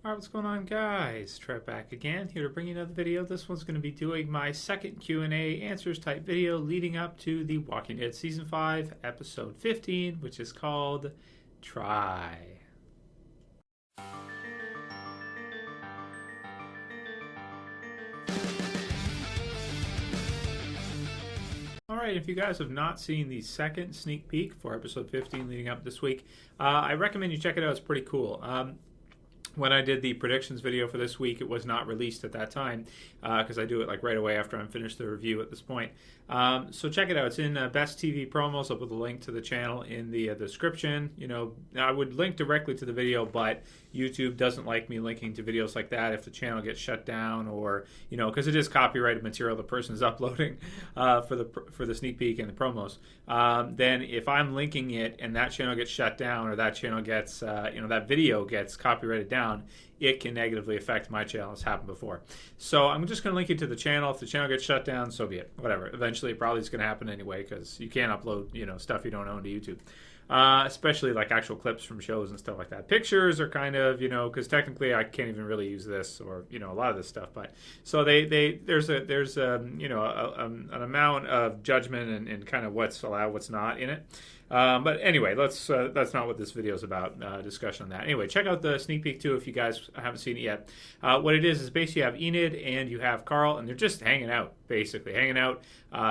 Alright, what's going on, guys? Trev back again, here to bring you another video. This one's going to be doing my second Q&A answers type video leading up to The Walking Dead Season 5, Episode 15, which is called Try. Alright, if you guys have not seen the second sneak peek for Episode 15 leading up this week, I recommend you check it out. It's pretty cool. When I did the predictions video for this week, it was not released at that time because I do it like right away after I'm finished the review at this point. So check it out. It's in Best TV Promos. I'll put the link to the channel in the description. You know, I would link directly to the video, but YouTube doesn't like me linking to videos like that if the channel gets shut down, or you know, because it is copyrighted material the person is uploading for the sneak peek and the promos. Then if I'm linking it and that channel gets shut down, or that channel gets that video gets copyrighted down, it can negatively affect my channel. It's happened before. So I'm just going to link you to the channel. If the channel gets shut down, so be it. Whatever. Eventually, it probably is going to happen anyway, because you can't upload stuff you don't own to YouTube. Especially like actual clips from shows and stuff like that. Pictures are kind of, because technically I can't even really use this, or a lot of this stuff. But so there's an amount of judgment and kind of what's allowed, what's not in it. But anyway, that's not what this video is about. Discussion on that. Anyway, check out the sneak peek too if you guys haven't seen it yet. What it is basically you have Enid and you have Carl, and they're just hanging out,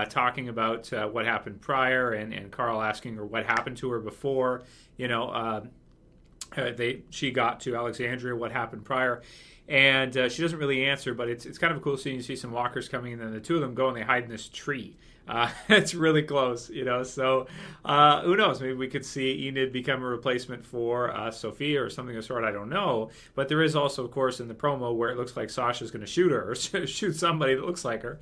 talking about what happened prior, and Carl asking her what happened to her before. She got to Alexandria, what happened prior. And she doesn't really answer, but it's kind of a cool scene. You see some walkers coming, and then the two of them go and they hide in this tree. It's really close, so who knows? Maybe we could see Enid become a replacement for Sophia or something of the sort. I don't know. But there is also, of course, in the promo where it looks like Sasha's going to shoot her or shoot somebody that looks like her.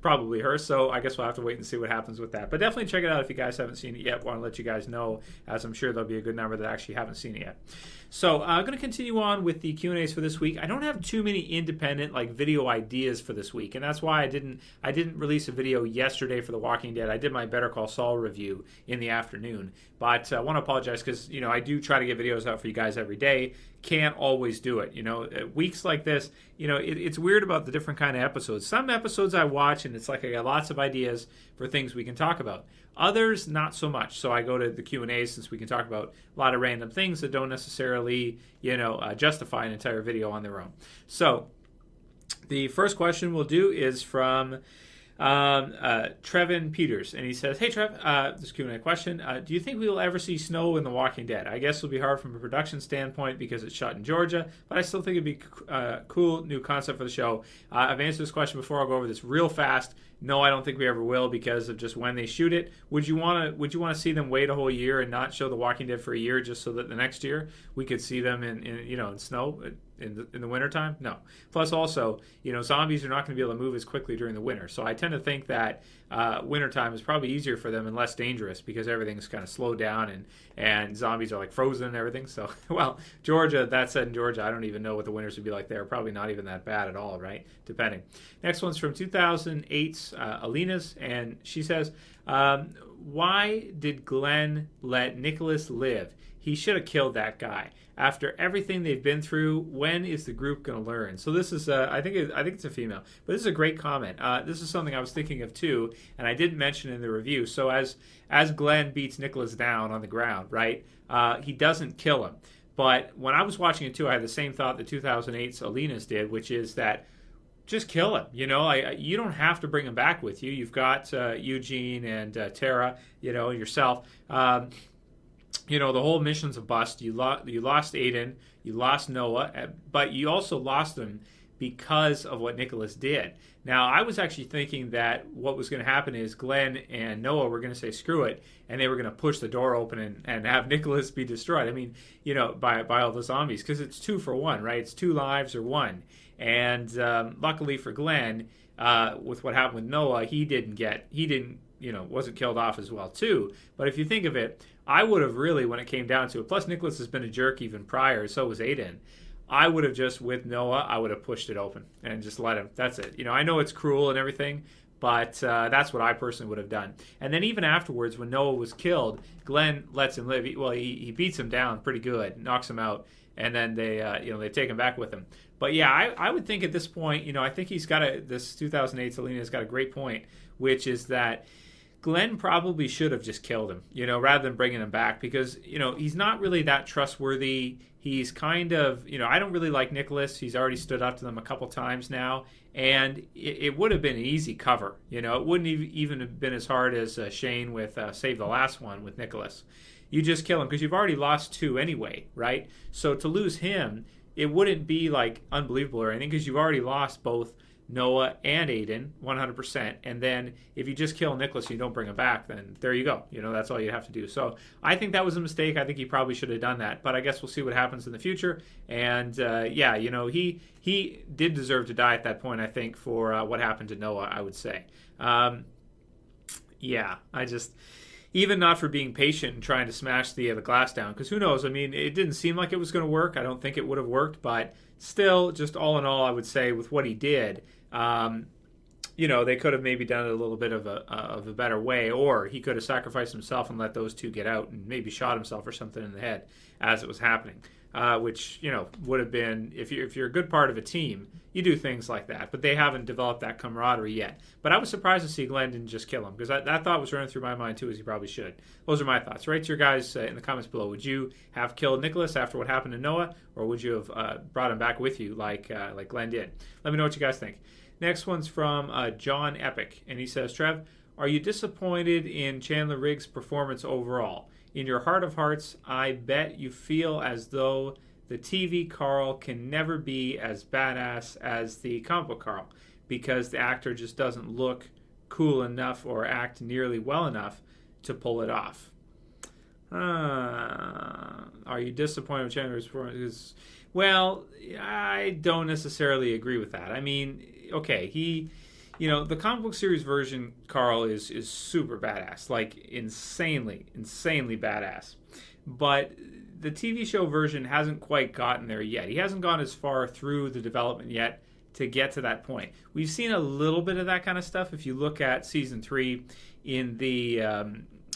Probably her. So I guess we'll have to wait and see what happens with that. But definitely check it out if you guys haven't seen it yet. Want to let you guys know, as I'm sure there'll be a good number that actually haven't seen it yet. So I'm going to continue on with the Q&As for this week. I don't have too many independent video ideas for this week, and that's why I didn't release a video yesterday for The Walking Dead. I did my Better Call Saul review in the afternoon, but I want to apologize because I do try to get videos out for you guys every day. Can't always do it. Weeks like this, it's weird about the different kind of episodes. Some episodes I watch and it's like I got lots of ideas for things we can talk about. Others, not so much. So I go to the Q&As since we can talk about a lot of random things that don't necessarily, justify an entire video on their own. So the first question we'll do is from Trevin Peters, and he says, "Hey Trev, this Q&A question, do you think we will ever see snow in The Walking Dead? I guess it'll be hard from a production standpoint because it's shot in Georgia, but I still think it'd be a cool new concept for the show. I've answered this question before. I'll go over this real fast. No, I don't think we ever will because of just when they shoot it. Would you want to see them wait a whole year and not show The Walking Dead for a year just so that the next year we could see them in snow in the wintertime? No. Plus also, zombies are not going to be able to move as quickly during the winter. So I tend to think that wintertime is probably easier for them and less dangerous because everything's kind of slowed down and zombies are like frozen and everything. So, well, Georgia, that said, in Georgia, I don't even know what the winters would be like there. Probably not even that bad at all, right? Depending. Next one's from 2008's Alina's, and she says, why did Glenn let Nicolas live? He should have killed that guy. After everything they've been through, when is the group going to learn? So this is, I think it's a female, but this is a great comment. This is something I was thinking of too, and I didn't mention in the review. So as Glenn beats Nicolas down on the ground, right, he doesn't kill him. But when I was watching it too, I had the same thought that 2008's Alina's did, which is that just kill him. You don't have to bring him back with you. You've got Eugene and Tara, yourself. The whole mission's a bust. You lost Aiden, you lost Noah, but you also lost them because of what Nicolas did. Now, I was actually thinking that what was going to happen is Glenn and Noah were going to say, screw it, and they were going to push the door open and have Nicolas be destroyed. I mean, by all the zombies, because it's 2 for 1, right? It's 2 lives or 1. And luckily for Glenn, with what happened with Noah, he wasn't killed off as well too. But if you think of it, I would have really, when it came down to it, plus Nicolas has been a jerk even prior, so was Aiden. I would have just, with Noah, I would have pushed it open and just let him. That's it. I know it's cruel and everything, but that's what I personally would have done. And then even afterwards, when Noah was killed, Glenn lets him live. He beats him down pretty good, knocks him out, and then they take him back with them. But yeah, I would think at this point, I think this 2008 Selena's got a great point, which is that Glenn probably should have just killed him, rather than bringing him back, because, he's not really that trustworthy. He's kind of, I don't really like Nicolas. He's already stood up to them a couple times now, and it would have been an easy cover. It wouldn't even have been as hard as Shane with Save the Last One with Nicolas. You just kill him because you've already lost 2 anyway, right? So to lose him, it wouldn't be like unbelievable or anything, because you've already lost both Noah and Aiden 100%, and then if you just kill Nicolas and you don't bring him back, then there you go. That's all you have to do. So I think that was a mistake. I think he probably should have done that, but I guess we'll see what happens in the future. And he did deserve to die at that point, I think, for what happened to Noah, I would say. Even not for being patient and trying to smash the glass down, because who knows? I mean, it didn't seem like it was going to work. I don't think it would have worked, but still, just all in all, I would say with what he did, they could have maybe done it a little bit of a better way, or he could have sacrificed himself and let those 2 get out and maybe shot himself or something in the head as it was happening, which would have been, if you're a good part of a team, you do things like that. But they haven't developed that camaraderie yet. But I was surprised to see Glenn didn't just kill him, because that thought was running through my mind too, as he probably should. Those are my thoughts. Write to your guys in the comments below. Would you have killed Nicolas after what happened to Noah, or would you have brought him back with you like Glenn did? Let me know what you guys think. Next one's from John Epic, and he says, Trev, are you disappointed in Chandler Riggs' performance overall? In your heart of hearts, I bet you feel as though the TV Carl can never be as badass as the comic book Carl, because the actor just doesn't look cool enough or act nearly well enough to pull it off. Are you disappointed with Chandler's performance? Well, I don't necessarily agree with that. I mean, okay, the comic book series version Carl is super badass, like insanely badass. But the TV show version hasn't quite gotten there yet. He hasn't gone as far through the development yet to get to that point. We've seen a little bit of that kind of stuff. If you look at season 3 in the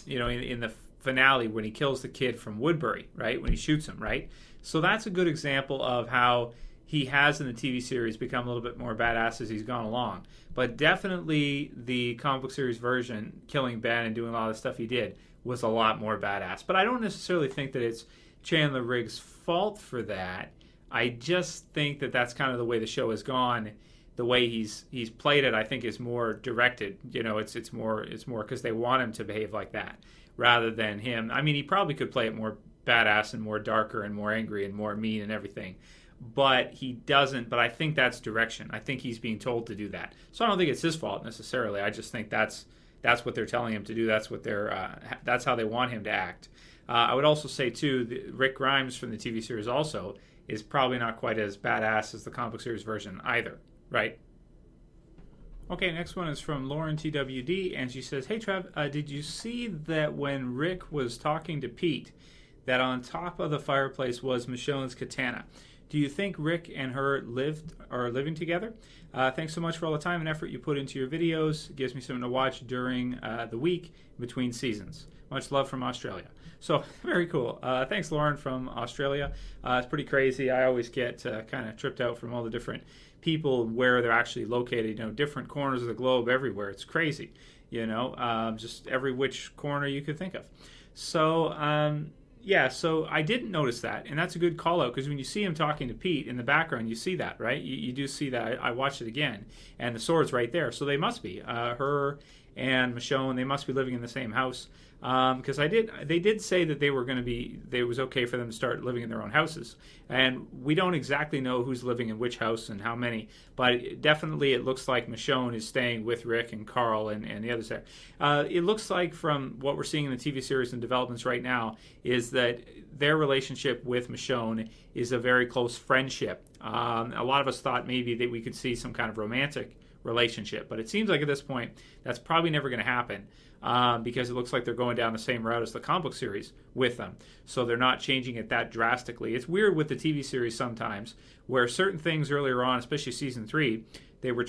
in the finale when he kills the kid from Woodbury, right? When he shoots him, right? So that's a good example of how he has in the TV series become a little bit more badass as he's gone along. But definitely the comic book series version, killing Ben and doing a lot of the stuff he did, was a lot more badass. But I don't necessarily think that it's Chandler Riggs' fault for that. I just think that that's kind of the way the show has gone. The way he's played it, I think, is more directed. It's more because they want him to behave like that rather than him. I mean, he probably could play it more badass and more darker and more angry and more mean and everything, but he doesn't. But I think that's direction. I think he's being told to do that. So I don't think it's his fault necessarily. I just think that's what they're telling him to do. That's how they want him to act. I would also say too, Rick Grimes from the TV series also is probably not quite as badass as the comic book series version either, right? Okay, next one is from Lauren TWD, and she says, "Hey Trev, did you see that when Rick was talking to Pete, that on top of the fireplace was Michonne's katana? Do you think Rick and her are living together? Thanks so much for all the time and effort you put into your videos. It gives me something to watch during the week between seasons. Much love from Australia." So, very cool. Thanks, Lauren, from Australia. It's pretty crazy. I always get kind of tripped out from all the different people where they're actually located, different corners of the globe everywhere. It's crazy, just every which corner you could think of. So, so I didn't notice that, and that's a good call out, because when you see him talking to Pete in the background, you see that, right? You do see that. I watched it again, and the sword's right there. So they must be. Her and Michonne, they must be living in the same house. Because they did say that it was okay for them to start living in their own houses, and we don't exactly know who's living in which house and how many, but it looks like Michonne is staying with Rick and Carl and the others there. It looks like from what we're seeing in the TV series and developments right now is that their relationship with Michonne is a very close friendship. A lot of us thought maybe that we could see some kind of romantic relationship, but it seems like at this point that's probably never going to happen. Because it looks like they're going down the same route as the comic book series with them. So they're not changing it that drastically. It's weird with the TV series sometimes, where certain things earlier on, especially season 3, they were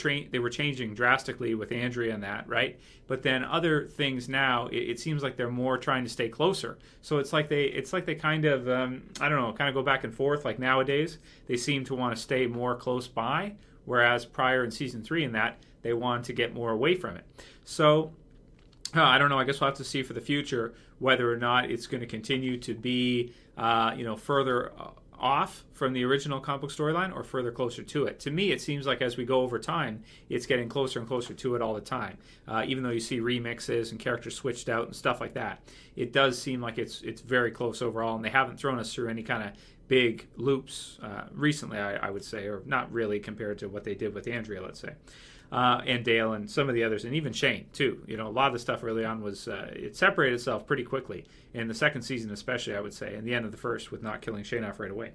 changing drastically with Andrea and that, right? But then other things now, it seems like they're more trying to stay closer. So it's like they kind of I don't know, kind of go back and forth. Like nowadays, they seem to want to stay more close by, whereas prior in season 3 and that they wanted to get more away from it. So I don't know. I guess we'll have to see for the future whether or not it's going to continue to be further off from the original comic book storyline or further closer to it. To me, it seems like as we go over time, it's getting closer and closer to it all the time. Even though you see remixes and characters switched out and stuff like that, it does seem like it's very close overall, and they haven't thrown us through any kind of big loops recently, I would say, or not really compared to what they did with Andrea, let's say. And Dale and some of the others, and even Shane too. You know, a lot of the stuff early on was it separated itself pretty quickly in the second season, especially I would say, and the end of the first with not killing Shane off right away.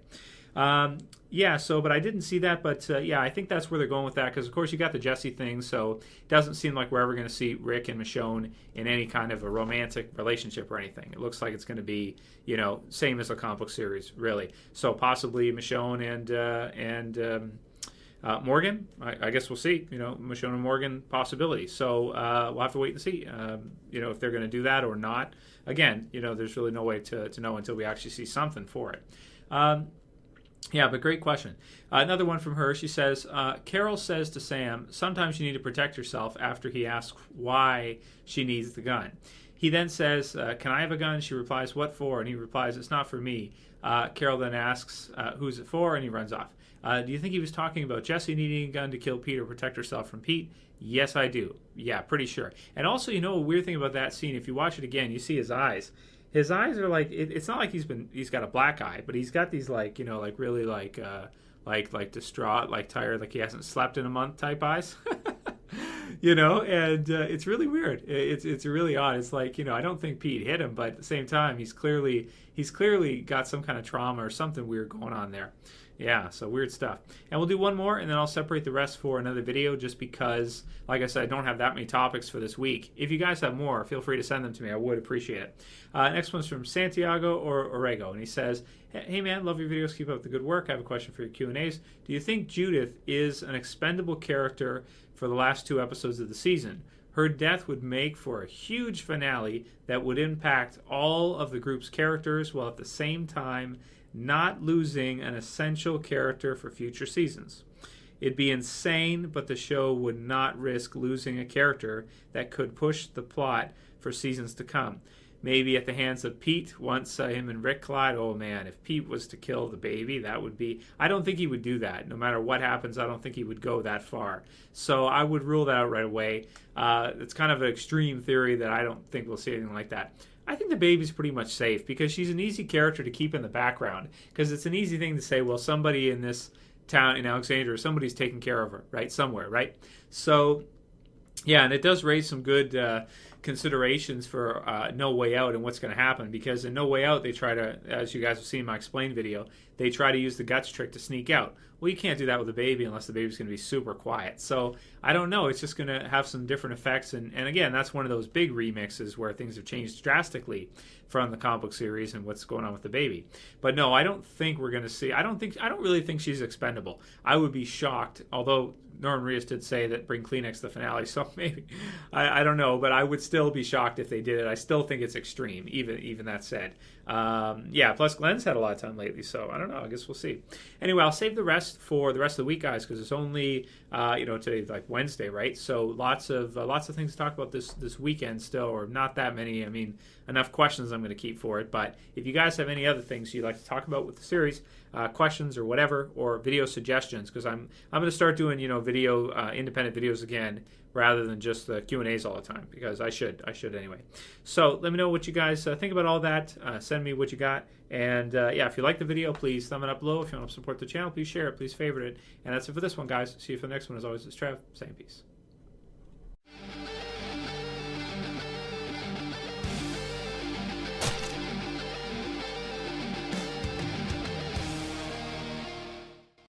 But I didn't see that, but I think that's where they're going with that, because of course you got the Jesse thing, so it doesn't seem like we're ever going to see Rick and Michonne in any kind of a romantic relationship or anything. It looks like it's going to be, same as a comic book series, really. So possibly Michonne and Morgan, I guess we'll see. Michonne and Morgan possibility. So we'll have to wait and see. If they're going to do that or not. Again, there's really no way to know until we actually see something for it. But great question. Another one from her. She says, Carol says to Sam, sometimes you need to protect yourself after he asks why she needs the gun. He then says, can I have a gun? She replies, what for? And he replies, it's not for me. Carol then asks, who's it for? And he runs off. Do you think he was talking about Jesse needing a gun to kill Pete or protect herself from Pete? Yes, I do. Yeah, pretty sure. And also, a weird thing about that scene, if you watch it again, you see his eyes. His eyes are like, it's not like he's got a black eye, but he's got these really distraught, tired, like he hasn't slept in a month type eyes. And it's really weird. It's really odd. It's like, I don't think Pete hit him, but at the same time, he's clearly got some kind of trauma or something weird going on there. Yeah, so weird stuff. And we'll do one more, and then I'll separate the rest for another video, just because, like I said, I don't have that many topics for this week. If you guys have more, feel free to send them to me. I would appreciate it. Next one's from Santiago Orego, and he says, hey man, love your videos. Keep up the good work. I have a question for your Q&As. Do you think Judith is an expendable character for the last 2 episodes of the season? Her death would make for a huge finale that would impact all of the group's characters, while at the same time not losing an essential character for future seasons. It'd be insane, but the show would not risk losing a character that could push the plot for seasons to come. Maybe at the hands of Pete, once him and Rick collide. Oh man, if Pete was to kill the baby, that would be... I don't think he would do that. No matter what happens, I don't think he would go that far. So I would rule that out right away. It's kind of an extreme theory that I don't think we'll see anything like that. I think the baby's pretty much safe, because she's an easy character to keep in the background, because it's an easy thing to say, well, somebody in this town in Alexandria, somebody's taking care of her, right, somewhere, right? So, yeah, and it does raise some good considerations for No Way Out and what's going to happen, because in No Way Out, they try to, as you guys have seen in my explained video, they try to use the guts trick to sneak out. Well, you can't do that with a baby unless the baby's going to be super quiet. So I don't know. It's just going to have some different effects. And again, that's one of those big remixes where things have changed drastically from the comic book series and what's going on with the baby. But no, I don't think we're going to see. I don't really think she's expendable. I would be shocked, although Norman Reedus did say that bring Kleenex to the finale, so maybe I don't know, but I would still be shocked if they did it. I still think it's extreme, even that said. Plus Glenn's had a lot of time lately, so I don't know. I guess we'll see. Anyway, I'll save the rest for the rest of the week, guys, because it's only today's like Wednesday, right? So lots of things to talk about this weekend still, or not that many. I mean, enough questions I'm going to keep for it. But if you guys have any other things you'd like to talk about with the series, questions or whatever, or video suggestions, because I'm going to start doing video independent videos again, rather than just the Q&As all the time, because I should anyway. So let me know what you guys think about all that. Send me what you got. And if you like the video, please thumb it up below. If you want to support the channel, please share it, please favorite it. And that's it for this one, guys. See you for the next one. As always, it's Trev saying peace.